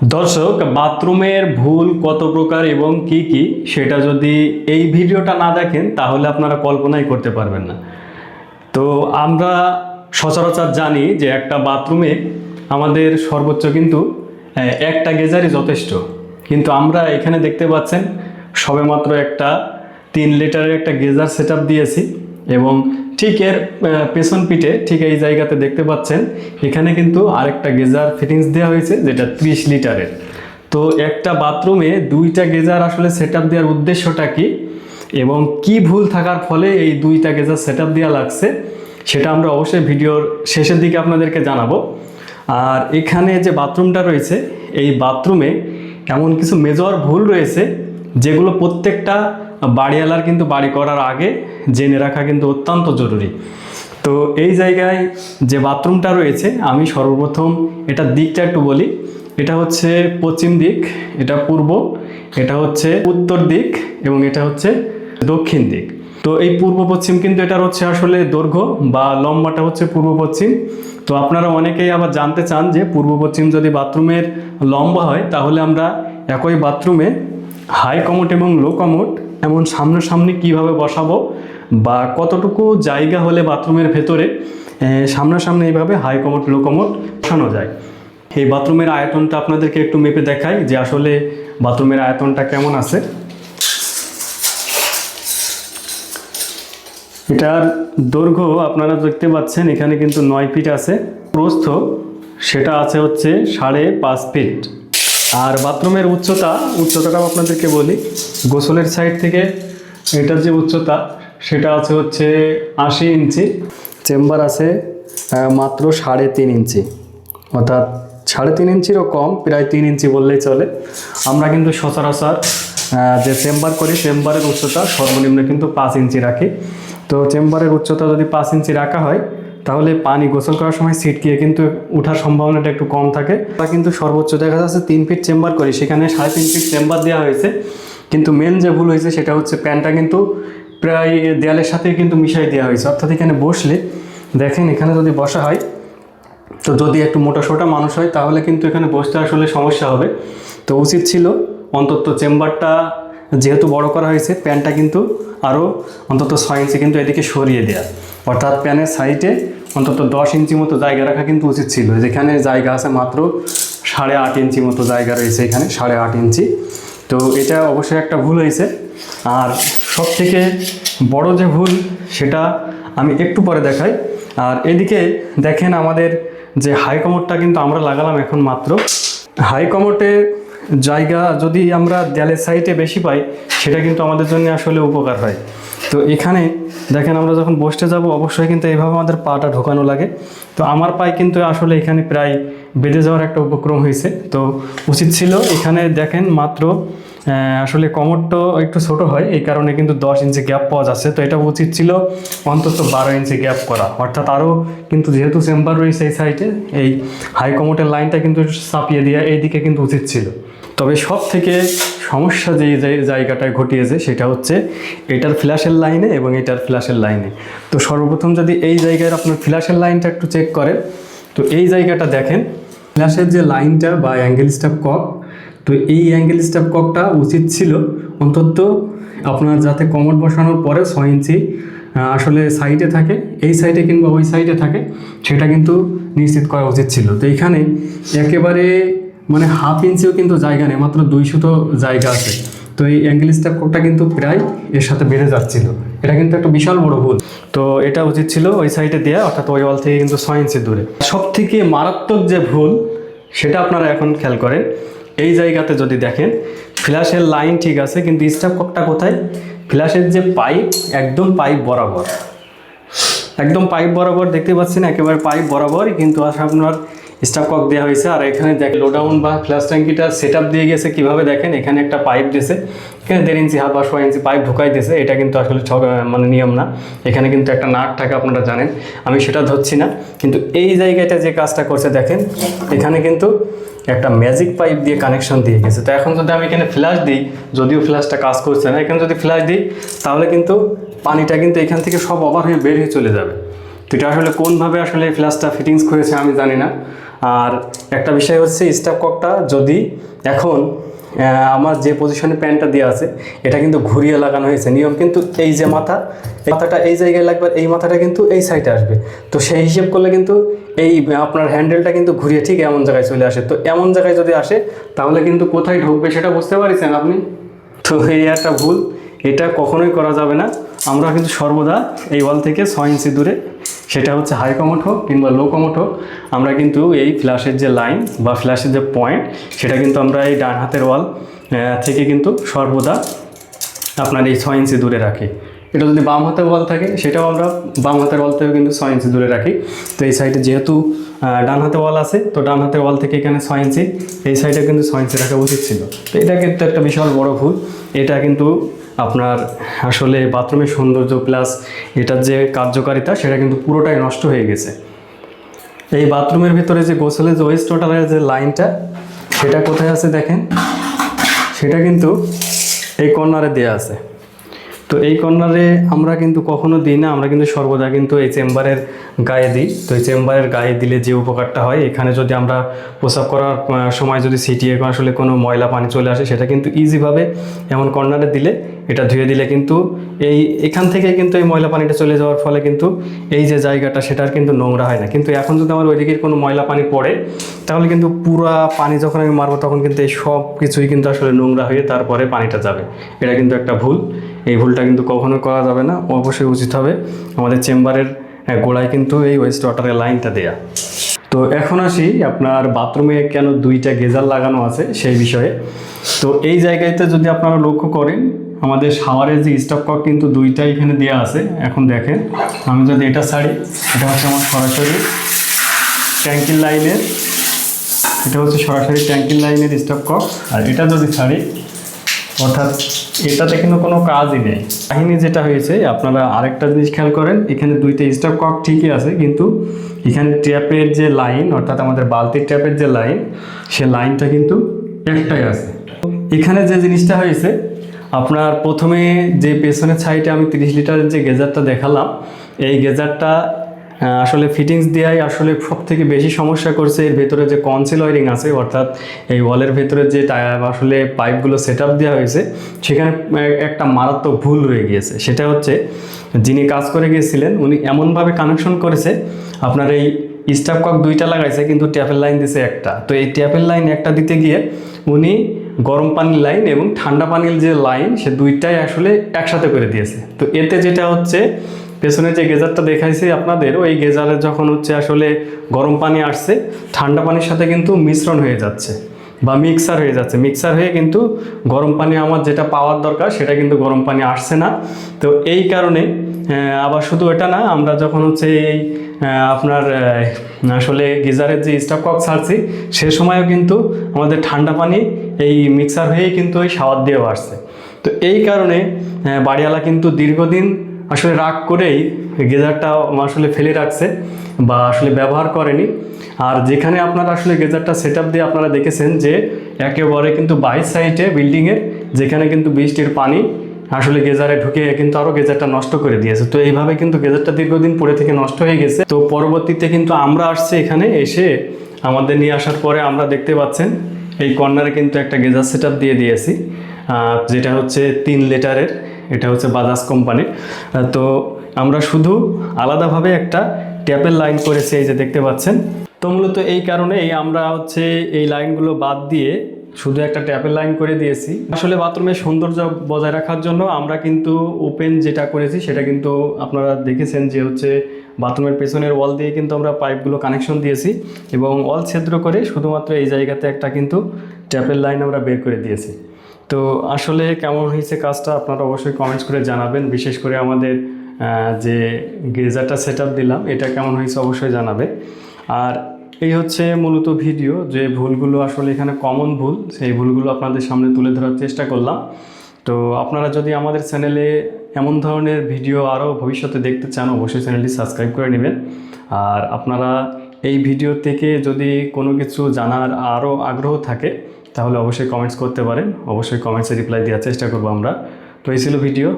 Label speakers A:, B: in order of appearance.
A: দর্শক, বাথরুমের ভুল কত প্রকার এবং কি কি সেটা যদি এই ভিডিওটা না দেখেন তাহলে আপনারা কল্পনাই করতে পারবেন না। তো আমরা সচরাচর জানি যে একটা বাথরুমে আমাদের সর্বোচ্চ কিন্তু একটা গেজারই যথেষ্ট, কিন্তু আমরা এখানে দেখতে পাচ্ছেন সবেমাত্র একটা 3 লিটারের একটা গেজার সেট দিয়েছি এবং ঠিক এর পেছন পিঠে ঠিক এই জায়গাতে দেখতে পাচ্ছেন এখানে কিন্তু আরেকটা গেজার ফিটিংস দেওয়া হয়েছে যেটা 30 লিটারের। তো একটা বাথরুমে দুইটা গেজার আসলে সেট দেওয়ার উদ্দেশ্যটা কি এবং কি ভুল থাকার ফলে এই দুইটা গেজার সেট দেওয়া লাগছে সেটা আমরা অবশ্যই ভিডিওর শেষের দিকে আপনাদেরকে জানাবো। আর এখানে যে বাথরুমটা রয়েছে এই বাথরুমে এমন কিছু মেজর ভুল রয়েছে যেগুলো প্রত্যেকটা বাড়িওয়ালার কিন্তু বাড়ি করার আগে জেনে রাখা কিন্তু অত্যন্ত জরুরি। তো এই জায়গায় যে বাথরুমটা রয়েছে আমি সর্বপ্রথম এটার দিকটা একটু বলি। এটা হচ্ছে পশ্চিম দিক, এটা পূর্ব, এটা হচ্ছে উত্তর দিক এবং এটা হচ্ছে দক্ষিণ দিক। তো এই পূর্ব পশ্চিম কিন্তু এটার হচ্ছে আসলে দৈর্ঘ্য বা লম্বাটা হচ্ছে পূর্ব পশ্চিম। তো আপনারা অনেকেই আবার জানতে চান যে পূর্ব পশ্চিম যদি বাথরুমের লম্বা হয় তাহলে আমরা একই বাথরুমে হাই কমোড এবং লো কমোড এমন সামনাসামনি কিভাবে বসাবো বা কতটুকু জায়গা হলে বাথরুমের ভেতরে সামনাসামনি এইভাবে হাই কমোড লো কমোড বসানো যায়। এই বাথরুমের আয়তনটা আপনাদেরকে একটু মেপে দেখাই যে আসলে বাথরুমের আয়তনটা কেমন আছে। এটার দৈর্ঘ্য আপনারা দেখতে পাচ্ছেন এখানে কিন্তু 9 ফিট আছে, প্রস্থ সেটা আছে হচ্ছে 5.5 ফিট। আর বাথরুমের উচ্চতাটাও আপনাদেরকে বলি। গোসলের সাইড থেকে এটার যে উচ্চতা সেটা আছে হচ্ছে 80 ইঞ্চি। চেম্বার আছে মাত্র 3.5 ইঞ্চি, অর্থাৎ 3.5 ইঞ্চিরও কম, প্রায় 3 ইঞ্চি বললেই চলে। আমরা কিন্তু সচরাচর যে চেম্বার করি চেম্বারের উচ্চতা সর্বনিম্ন কিন্তু 5 ইঞ্চি রাখি। তো চেম্বারের উচ্চতা যদি 5 ইঞ্চি রাখা হয় তাহলে পানি গোসল করার সময় ছিটকিয়ে কিন্তু ওঠার সম্ভাবনাটা একটু কম থাকে। আমরা কিন্তু সর্বোচ্চ দেখা যাচ্ছে 3 ফিট চেম্বার করি, সেখানে 3.5 ফিট চেম্বার দেওয়া হয়েছে। কিন্তু মেন যে ভুল হয়েছে সেটা হচ্ছে প্যানটা কিন্তু প্রায় দেয়ালের সাথে কিন্তু মিশাই দেওয়া হয়েছে, অর্থাৎ এখানে বসলে দেখেন এখানে যদি বসা হয় তো যদি একটু মোটাসোটা মানুষ হয় তাহলে কিন্তু এখানে বসতে আসলে সমস্যা হবে। তো উচিত ছিল অন্তত চেম্বারটা যেহেতু বড় করা হয়েছে প্যানটা কিন্তু আরও অন্তত 6 ইঞ্চি কিন্তু এদিকে সরিয়ে দেওয়া, অর্থাৎ প্যানের সাইডে অন্তত 10 ইঞ্চি মতো জায়গা রাখা কিন্তু উচিত ছিল। যেখানে জায়গা আছে মাত্র 8.5 ইঞ্চি মতো জায়গা রয়েছে, এখানে 8.5 ইঞ্চি। তো এটা অবশ্যই একটা ভুল হয়েছে। আর সব থেকে বড় যে ভুল সেটা আমি একটু পরে দেখাই। আর এদিকে দেখেন আমাদের যে হাই কমোডটা কিন্তু আমরা লাগালাম এখন মাত্র। হাই কমোডের জায়গা যদি আমরা দেয়ালের সাইডে বেশি পাই সেটা কিন্তু আমাদের জন্য আসলে উপকার হয়। তো এখানে দেখেন আমরা যখন বসতে যাব অবশ্যই কিন্তু এইভাবে আমাদের পাটা ঢোকানো লাগে। তো আমার পায়ে কিন্তু আসলে এখানে প্রায় বেঁধে যাওয়ার একটা উপক্রম হয়েছে। তো উচিত ছিল এখানে দেখেন মাত্র আসলে কমোডটা একটু ছোট হয় এই কারণে কিন্তু 10 ইঞ্চি গ্যাপ পাওয়া যাচ্ছে। তো এটা উচিত ছিল অন্তত 12 ইঞ্চি গ্যাপ করা, অর্থাৎ আরও কিন্তু যেহেতু চেম্বার রয়েছে এই সাইডে এই হাই কমোডের লাইনটা কিন্তু চাপিয়ে দেওয়া এইদিকে কিন্তু উচিত ছিল। তবে সব থেকে সমস্যা যে জায়গাটায় ঘটিয়েছে সেটা হচ্ছে এটার ফ্ল্যাশের লাইনে এবং এটার ফ্ল্যাশের লাইনে। তো সর্বপ্রথম যদি এই জায়গায় আপনার ফ্ল্যাশের লাইনটা একটু চেক করেন তো এই জায়গাটা দেখেন ফ্ল্যাশের যে লাইনটা বা অ্যাঙ্গেল স্ট্যাপ কক, তো এই অ্যাঙ্গেল স্ট্যাপ ককটা উচিত ছিল অন্তত আপনার যাতে কমোড বসানোর পরে 6 ইঞ্চি আসলে সাইডে থাকে, এই সাইডে কিংবা ওই সাইডে থাকে সেটা কিন্তু নিশ্চিত করা উচিত ছিল। তো এইখানে একেবারে মানে 1/2 ইঞ্চিও কিন্তু জায়গা নেই, মাত্র 200 জায়গা আছে। তো এই অ্যাঙ্গেল স্ট্যাপ কোডটা কিন্তু প্রায় এর সাথে বেড়ে যাচ্ছিল, এটা কিন্তু একটা বিশাল বড় ভুল। তো এটা উচিত ছিল ওই সাইডে দেওয়া, অর্থাৎ ওই ওয়াল থেকে কিন্তু 6 ইঞ্চি দূরে। সব থেকে মারাত্মক যে ভুল সেটা আপনারা এখন খেয়াল করেন। এই জায়গাতে যদি দেখেন ফ্ল্যাশের লাইন ঠিক আছে কিন্তু স্ট্যাপ কোডটা কোথায়, ফ্ল্যাশের যে পাইপ একদম পাইপ বরাবর, একদম পাইপ বরাবর দেখতে পাচ্ছেন, একেবারে পাইপ বরাবরই কিন্তু আপনার স্টাফ কক দেওয়া হয়েছে। আর এখানে দেখ লোডাউন বা ফ্ল্যাশ ট্যাঙ্কিটা সেট আপ দিয়ে গেছে কীভাবে দেখেন, এখানে একটা পাইপ দিয়েছে, এখানে 1.5 ইঞ্চি বা 6 ইঞ্চি পাইপ ঢুকাই দিয়েছে। এটা কিন্তু আসলে মানে নিয়ম না, এখানে কিন্তু একটা নাট থাকে আপনারা জানেন, আমি সেটা ধরছি না। কিন্তু এই জায়গাটা যে কাজটা করছে দেখেন এখানে কিন্তু একটা ম্যাজিক পাইপ দিয়ে কানেকশন দিয়ে গেছে। তো এখন যদি আমি এখানে ফ্ল্যাশ দিই, যদিও ফ্ল্যাশটা কাজ করছে না, এখানে যদি ফ্ল্যাশ দিই তাহলে কিন্তু পানিটা কিন্তু এখান থেকে সব ওভার হয়ে বের হয়ে চলে যাবে। তো এটা আসলে কোনভাবে আসলে এই ফ্ল্যাশটা ফিটিংস করেছে আমি জানি না। আর একটা বিষয় হচ্ছে স্টাফ ককটা যদি এখন আমার যে পজিশনে প্যানটা দেওয়া আছে এটা কিন্তু ঘুরিয়ে লাগানো হয়েছে, নিয়ম কিন্তু এই যে মাথাটা এই জায়গায় লাগবে, এই মাথাটা কিন্তু এই সাইডে আসবে। তো সেই হিসেব করলে কিন্তু এই আপনার হ্যান্ডেলটা কিন্তু ঘুরিয়ে ঠিক এমন জায়গায় চলে আসে। তো এমন জায়গায় যদি আসে তাহলে কিন্তু কোথায় ঢুকবে সেটা বুঝতে পারছেন আপনি। তো এই একটা ভুল, এটা কখনোই করা যাবে না। আমরা কিন্তু সর্বদা এই ওয়াল থেকে 6 ইঞ্চি দূরে, সেটা হচ্ছে হাই কমোড হোক কিংবা লো কমোড হোক, আমরা কিন্তু এই ফ্ল্যাশের যে লাইন বা ফ্ল্যাশের যে পয়েন্ট সেটা কিন্তু আমরা এই ডান হাতের ওয়াল থেকে কিন্তু সর্বদা আপনার এই 6 ইঞ্চি দূরে রাখি। এটা যদি বাম হাতের ওয়াল থাকে সেটাও আমরা বাম হাতের ওয়াল থেকে কিন্তু 6 ইঞ্চি দূরে রাখি। তো এই সাইডে যেহেতু ডান হাতে ওয়াল আছে, তো ডান হাতের ওয়াল থেকে এখানে 6 ইঞ্চি, এই সাইডে কিন্তু 6 ইঞ্চি রাখা উচিত ছিল। তো এটা কিন্তু একটা বিশাল বড় ভুল। এটা কিন্তু আপনার আসলে বাথরুমের সৌন্দর্য প্লাস এটার যে কার্যকারিতা সেটা কিন্তু পুরোটাই নষ্ট হয়ে গেছে। এই বাথরুমের ভিতরে যে গোসলের যে ওয়েস্ট ওয়াটারের যে লাইনটা সেটা কোথায় আছে দেখেন, সেটা কিন্তু এই কর্নারে দেওয়া আছে। তো এই কর্নারে আমরা কিন্তু কখনো দিই না, আমরা কিন্তু সর্বদা কিন্তু এই চেম্বারের গায়ে দিই। তো এই চেম্বারের গায়ে দিলে যে উপকারটা হয়, এখানে যদি আমরা প্রস্রাব করার সময় যদি সিটিয়ে আসলে কোনো ময়লা পানি চলে আসে সেটা কিন্তু ইজিভাবে এমন কর্নারে দিলে, এটা ধুয়ে দিলে কিন্তু এখান থেকে কিন্তু এই ময়লা পানিটা চলে যাওয়ার ফলে কিন্তু এই যে জায়গাটা সেটার কিন্তু নোংরা হয় না। কিন্তু এখন যদি আমার ওইদিকে কোনো ময়লা পানি পড়ে তাহলে কিন্তু পুরা পানি যখন আমি মারবো তখন কিন্তু এই সব কিছুই কিন্তু আসলে নোংরা হয়ে তারপরে পানিটা যাবে। এটা কিন্তু একটা ভুল, এই ভুলটা কিন্তু কখনো করা যাবে না। অবশ্যই উচিত হবে আমাদের চেম্বারের গোড়ায় কিন্তু এই ওয়েস্ট ওয়াটারের লাইনটা দেয়া। তো এখন আসি আপনার বাথরুমে কেন 2টা গেজার লাগানো আছে সেই বিষয়ে। তো এই জায়গাতে যদি আপনারা লক্ষ্য করেন আমাদের শাওয়ারের যে স্টপ কক কিন্তু 2টাই এখানে দেওয়া আছে। এখন দেখেন আমি যদি এটা ছাড়ি, এটা হচ্ছে আমার সরাসরি ট্যাঙ্কির লাইনের, এটা হচ্ছে সরাসরি ট্যাঙ্কির লাইনের স্টপ কক। আর এটা যদি ছাড়ি, অর্থাৎ এটাতে কিন্তু কোনো কাজই নেই। কাহিনী যেটা হয়েছে আপনারা আরেকটা জিনিস খেয়াল করেন, এখানে 2টা স্টপ কক ঠিকই আছে, কিন্তু এখানে ট্যাপের যে লাইন অর্থাৎ আমাদের বালতির ট্যাপের যে লাইন, সে লাইনটা কিন্তু একটাই আছে। এখানে যে জিনিসটা হয়েছে আপনার প্রথমে যে পেছনের সাইডে আমি 30 লিটারের যে গেজারটা দেখালাম, এই গেজারটা আসলে ফিটিংস দেওয়াই আসলে সব থেকে বেশি সমস্যা করছে। এর ভেতরে যে কনসিল ওয়ারিং আছে অর্থাৎ এই ওয়ালের ভেতরে যে আসলে পাইপগুলো সেট আপ দেওয়া হয়েছে সেখানে একটা মারাত্মক ভুল রয়ে গিয়েছে। সেটা হচ্ছে যিনি কাজ করে গিয়েছিলেন উনি এমনভাবে কানেকশন করেছে, আপনার এই স্টাফ কক 2টা লাগাইছে কিন্তু ট্যাপের লাইন দিছে একটা। তো এই ট্যাপের লাইন একটা দিতে গিয়ে উনি গরম পানির লাইন এবং ঠান্ডা পানির যে লাইন সে 2টাই আসলে একসাথে করে দিয়েছে। তো এতে যেটা হচ্ছে পেছনে যে গেজারটা দেখাইছি আপনাদের, ওই গেজারে যখন হচ্ছে আসলে গরম পানি আসছে ঠান্ডা পানির সাথে কিন্তু মিশ্রণ হয়ে যাচ্ছে বা মিক্সার হয়ে যাচ্ছে। মিক্সার হয়ে কিন্তু গরম পানি আমার যেটা পাওয়ার দরকার সেটা কিন্তু গরম পানি আসছে না। তো এই কারণে আবার শুধু এটা না, আমরা যখন হচ্ছে এই আপনার আসলে গিজারের যে স্টপ কক ছাড়ছি সে সময়ও কিন্তু আমাদের ঠান্ডা পানি এই মিক্সার হয়েই কিন্তু ওই শাওয়ার দিয়েও আসছে। তো এই কারণে বাড়িওয়ালা কিন্তু দীর্ঘদিন আসলে রাগ করেই গেজারটা আসলে ফেলে রাখছে বা আসলে ব্যবহার করেনি। আর যেখানে আপনারা আসলে গেজারটা সেট আপ দিয়ে আপনারা দেখেছেন যে একেবারে কিন্তু বাইর সাইডে বিল্ডিংয়ের যেখানে কিন্তু বৃষ্টির পানি আসলে গেজারে ঢুকে কিন্তু আরও গেজারটা নষ্ট করে দিয়েছে। তো এইভাবে কিন্তু গেজারটা দীর্ঘদিন পরে থেকে নষ্ট হয়ে গেছে। তো পরবর্তীতে কিন্তু আমরা আসছি এখানে, এসে আমাদের নিয়ে আসার পরে আমরা দেখতে পাচ্ছেন এই কর্নারে কিন্তু একটা গেজার সেট আপ দিয়ে দিয়েছি, যেটা হচ্ছে 3 লিটারের, এটা হচ্ছে বাজাজ কোম্পানির। তো আমরা শুধু আলাদাভাবে একটা ট্যাপের লাইন করেছি, এই যে দেখতে পাচ্ছেন। তো মূলত এই কারণেই আমরা হচ্ছে এই লাইনগুলো বাদ দিয়ে শুধু একটা ট্যাপের লাইন করে দিয়েছি। আসলে বাথরুমের সৌন্দর্য বজায় রাখার জন্য আমরা কিন্তু ওপেন যেটা করেছি সেটা কিন্তু আপনারা দেখেছেন যে হচ্ছে বাথরুমের পেছনের ওয়াল দিয়ে কিন্তু আমরা পাইপগুলো কানেকশন দিয়েছি এবং ওয়াল ছিদ্র করে শুধুমাত্র এই জায়গাতে একটা কিন্তু ট্যাপের লাইন আমরা বের করে দিয়েছি। তো আসলে কেমন হয়েছে কাজটা আপনারা অবশ্যই কমেন্টস করে জানাবেন। বিশেষ করে আমাদের যে গেজারটা সেট আপ দিলাম এটা কেমন হয়েছে অবশ্যই জানাবে। আর এই হচ্ছে মূলত ভিডিও, যে ভুলগুলো আসলে এখানে কমন ভুল সেই ভুলগুলো আপনাদের সামনে তুলে ধরার চেষ্টা করলাম। তো আপনারা যদি আমাদের চ্যানেলে এমন ধরনের ভিডিও আরও ভবিষ্যতে দেখতে চান অবশ্যই চ্যানেলটি সাবস্ক্রাইব করে নেবেন। আর আপনারা এই ভিডিও থেকে যদি কোনো কিছু জানার আরও আগ্রহ থাকে তাহলে অবশ্যই কমেন্টস করতে পারেন, অবশ্যই কমেন্টসে রিপ্লাই দেওয়ার চেষ্টা করবো আমরা। তো এই ছিল ভিডিও।